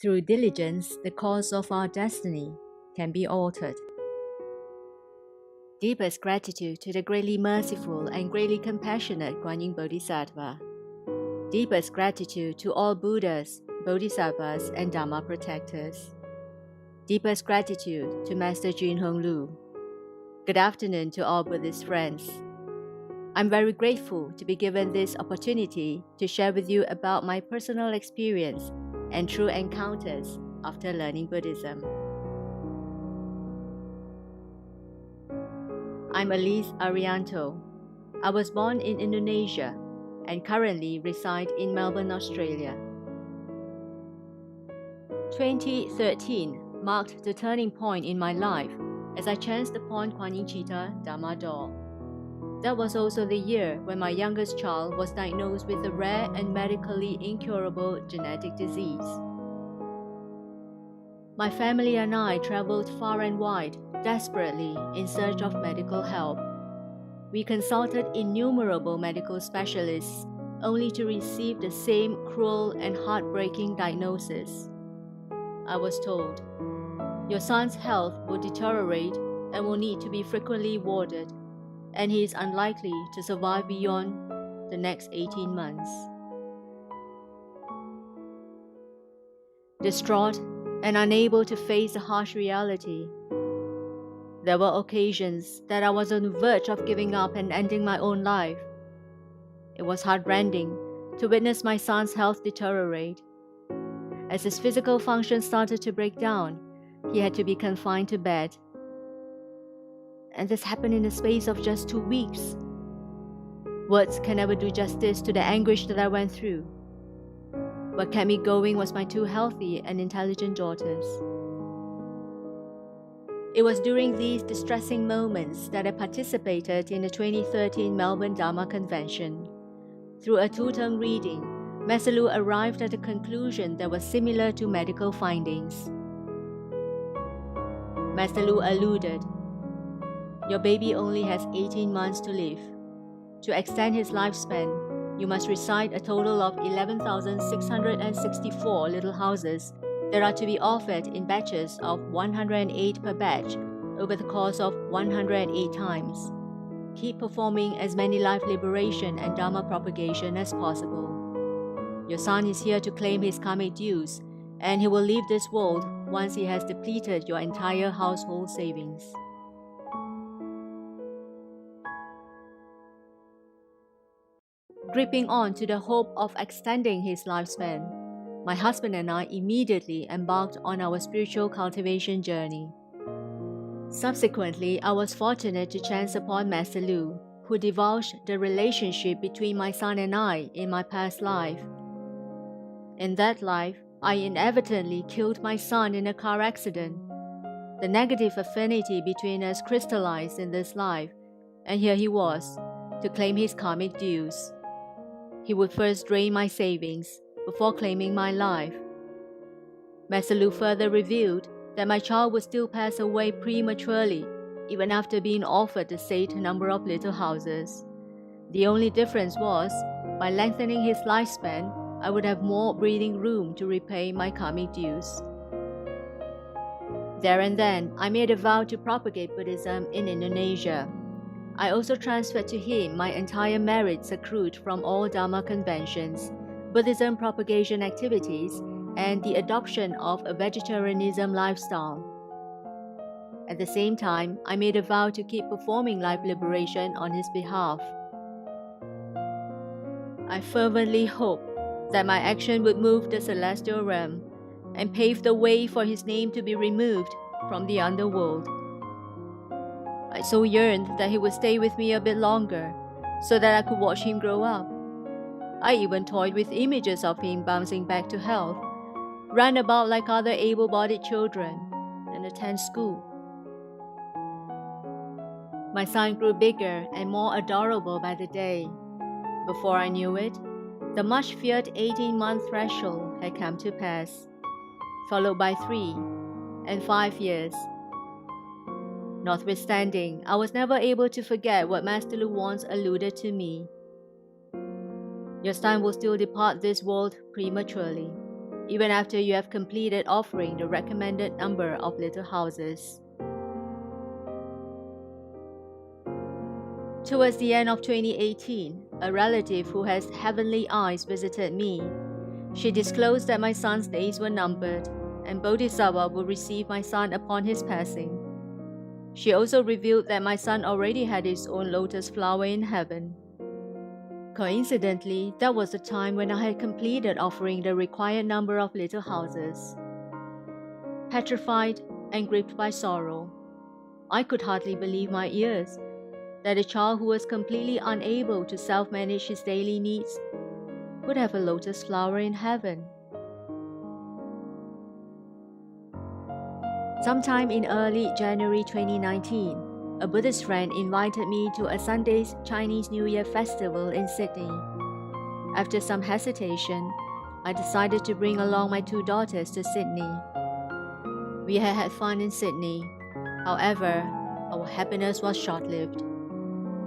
Through diligence, the course of our destiny can be altered. Deepest gratitude to the greatly merciful and greatly compassionate Guan Yin Bodhisattva. Deepest gratitude to all Buddhas, Bodhisattvas, and Dharma protectors. Deepest gratitude to Master Junhong Lu. Good afternoon to all Buddhist friends. I'm very grateful to be given this opportunity to share with you about my personal experience and true encounters after learning Buddhism. I'm Elise Arianto. I was born in Indonesia and currently reside in Melbourne, Australia. 2013 marked the turning point in my life as I chanced upon Kuan Yin Chita Dharma door. That was also the year when my youngest child was diagnosed with a rare and medically incurable genetic disease. My family and I traveled far and wide, desperately in search of medical help. We consulted innumerable medical specialists, only to receive the same cruel and heartbreaking diagnosis. I was told, "Your son's health will deteriorate and will need to be frequently warded, and he is unlikely to survive beyond the next 18 months. Distraught and unable to face the harsh reality, there were occasions that I was on the verge of giving up and ending my own life. It was heartrending to witness my son's health deteriorate. As his physical function started to break down, he had to be confined to bed. And this happened in the space of just 2 weeks. Words can never do justice to the anguish that I went through. What kept me going was my 2 healthy and intelligent daughters. It was during these distressing moments that I participated in the 2013 Melbourne Dharma Convention. Through a 2-term reading, Master Lu arrived at a conclusion that was similar to medical findings. Master Lu alluded, "Your baby only has 18 months to live. To extend his lifespan, you must recite a total of 11,664 little houses that are to be offered in batches of 108 per batch over the course of 108 times. Keep performing as many life liberation and Dharma propagation as possible. Your son is here to claim his karmic dues, and he will leave this world once he has depleted your entire household savings." Gripping on to the hope of extending his lifespan, my husband and I immediately embarked on our spiritual cultivation journey. Subsequently, I was fortunate to chance upon Master Lu, who divulged the relationship between my son and I in my past life. In that life, I inadvertently killed my son in a car accident. The negative affinity between us crystallized in this life, and here he was, to claim his karmic dues. He would first drain my savings before claiming my life. Master Lu further revealed that my child would still pass away prematurely, even after being offered the said number of little houses. The only difference was, by lengthening his lifespan, I would have more breathing room to repay my karmic dues. There and then, I made a vow to propagate Buddhism in Indonesia. I also transferred to him my entire merits accrued from all Dharma conventions, Buddhism propagation activities, and the adoption of a vegetarianism lifestyle. At the same time, I made a vow to keep performing life liberation on his behalf. I fervently hope that my action would move the celestial realm and pave the way for his name to be removed from the underworld. I so yearned that he would stay with me a bit longer, so that I could watch him grow up. I even toyed with images of him bouncing back to health, ran about like other able-bodied children, and attend school. My son grew bigger and more adorable by the day. Before I knew it, the much-feared 18-month threshold had come to pass, followed by 3 and 5 years. Notwithstanding, I was never able to forget what Master Lu once alluded to me. Your son will still depart this world prematurely. even after you have completed offering the recommended number of little houses. Towards the end of 2018, a relative who has heavenly eyes visited me. She disclosed that my son's days were numbered, and Bodhisattva would receive my son upon his passing. She also revealed that my son already had his own lotus flower in heaven. Coincidentally, that was the time when I had completed offering the required number of little houses. Petrified and gripped by sorrow, I could hardly believe my ears that a child who was completely unable to self-manage his daily needs would have a lotus flower in heaven. Sometime in early January 2019, a Buddhist friend invited me to a Sunday's Chinese New Year festival in Sydney. After some hesitation, I decided to bring along my 2 daughters to Sydney. We had fun in Sydney. However, our happiness was short-lived.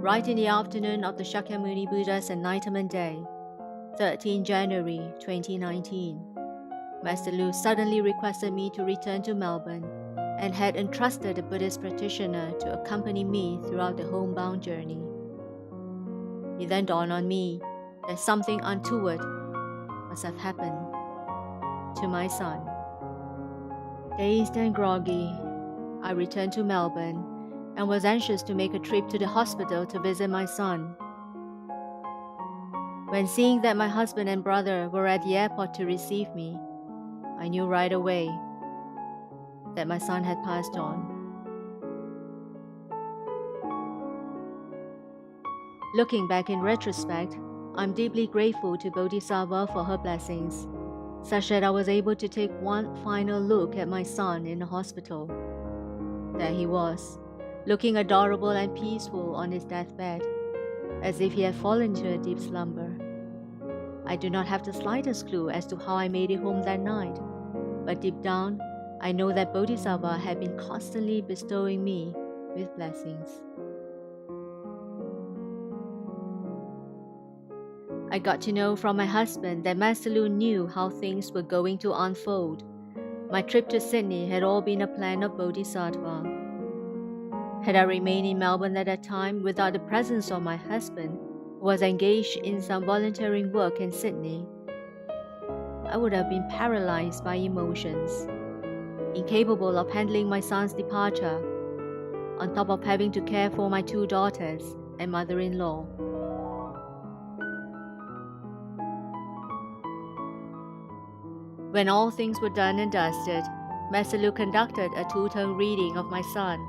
Right in the afternoon of the Shakyamuni Buddha's Enlightenment Day, 13 January 2019, Master Lu suddenly requested me to return to Melbourne and had entrusted a Buddhist practitioner to accompany me throughout the homebound journey. It then dawned on me that something untoward must have happened to my son. Dazed and groggy, I returned to Melbourne and was anxious to make a trip to the hospital to visit my son. When seeing that my husband and brother were at the airport to receive me, I knew right away that my son had passed on. Looking back in retrospect, I'm deeply grateful to Bodhisattva for her blessings, such that I was able to take one final look at my son in the hospital. There he was, looking adorable and peaceful on his deathbed, as if he had fallen into a deep slumber. I do not have the slightest clue as to how I made it home that night, but deep down, I know that Bodhisattva had been constantly bestowing me with blessings. I got to know from my husband that Master Lu knew how things were going to unfold. My trip to Sydney had all been a plan of Bodhisattva. Had I remained in Melbourne at that time without the presence of my husband, who was engaged in some volunteering work in Sydney, I would have been paralyzed by emotions, incapable of handling my son's departure, on top of having to care for my 2 daughters and mother-in-law. When all things were done and dusted, Master Lu conducted a 2-turn reading of my son.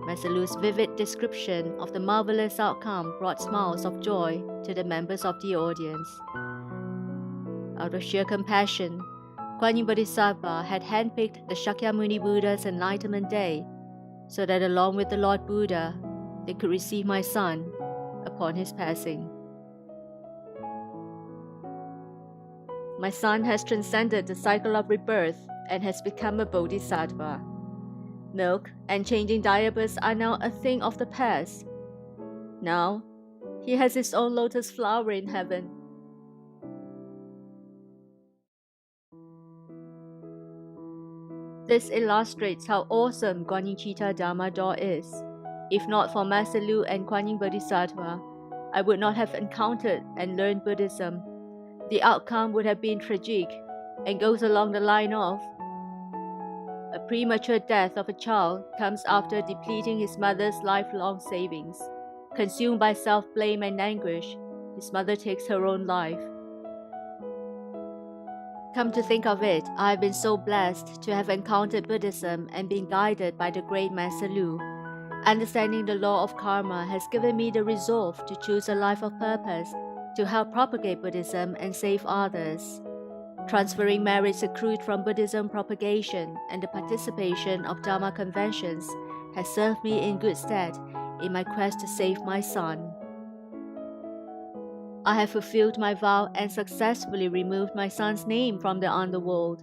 Master Lu's vivid description of the marvelous outcome brought smiles of joy to the members of the audience. Out of sheer compassion, Kuan Yin Bodhisattva had handpicked the Shakyamuni Buddha's Enlightenment Day so that along with the Lord Buddha, they could receive my son upon his passing. My son has transcended the cycle of rebirth and has become a Bodhisattva. Milk and changing diapers are now a thing of the past. Now, he has his own lotus flower in heaven. This illustrates how awesome Guanyin Dharma door is. If not for Master Lu and Kuan Yin Bodhisattva, I would not have encountered and learned Buddhism. The outcome would have been tragic and goes along the line of: a premature death of a child comes after depleting his mother's lifelong savings. Consumed by self-blame and anguish, his mother takes her own life. Come to think of it, I have been so blessed to have encountered Buddhism and been guided by the great Master Lu. Understanding the law of karma has given me the resolve to choose a life of purpose to help propagate Buddhism and save others. Transferring merits accrued from Buddhism propagation and the participation of Dharma conventions has served me in good stead in my quest to save my son. I have fulfilled my vow and successfully removed my son's name from the underworld.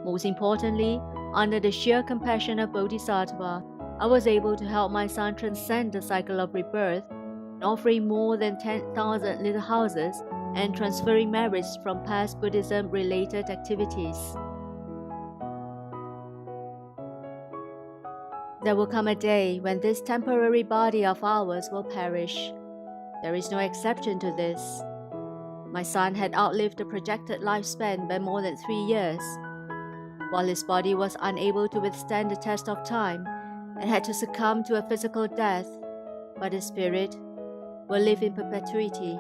Most importantly, under the sheer compassion of Bodhisattva, I was able to help my son transcend the cycle of rebirth, offering more than 10,000 little houses and transferring merits from past Buddhism-related activities. There will come a day when this temporary body of ours will perish. There is no exception to this. My son had outlived the projected lifespan by more than 3 years, while his body was unable to withstand the test of time and had to succumb to a physical death, but his spirit will live in perpetuity.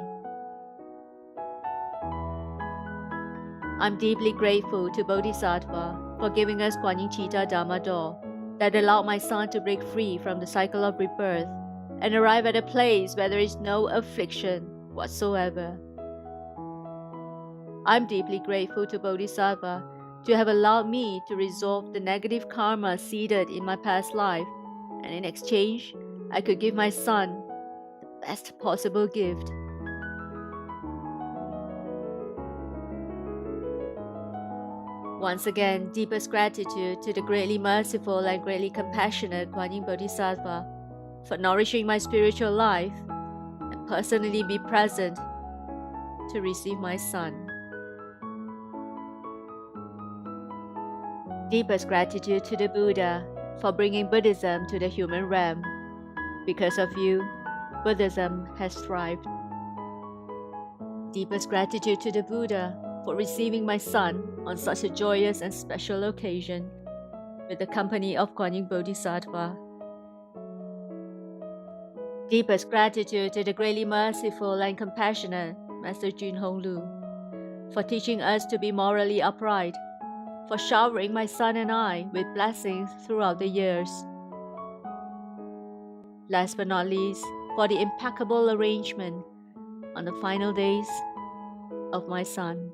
I'm deeply grateful to Bodhisattva for giving us Kuan Yin Chita Dharma door that allowed my son to break free from the cycle of rebirth and arrive at a place where there is no affliction whatsoever. I'm deeply grateful to Bodhisattva to have allowed me to resolve the negative karma seeded in my past life, and in exchange, I could give my son the best possible gift. Once again, deepest gratitude to the greatly merciful and greatly compassionate Kuan Yin Bodhisattva for nourishing my spiritual life and personally be present to receive my son. Deepest gratitude to the Buddha for bringing Buddhism to the human realm. Because of you, Buddhism has thrived. Deepest gratitude to the Buddha for receiving my son on such a joyous and special occasion with the company of Kuan Yin Bodhisattva. Deepest gratitude to the greatly merciful and compassionate Master Jun Hong Lu for teaching us to be morally upright, for showering my son and I with blessings throughout the years. Last but not least, for the impeccable arrangement on the final days of my son.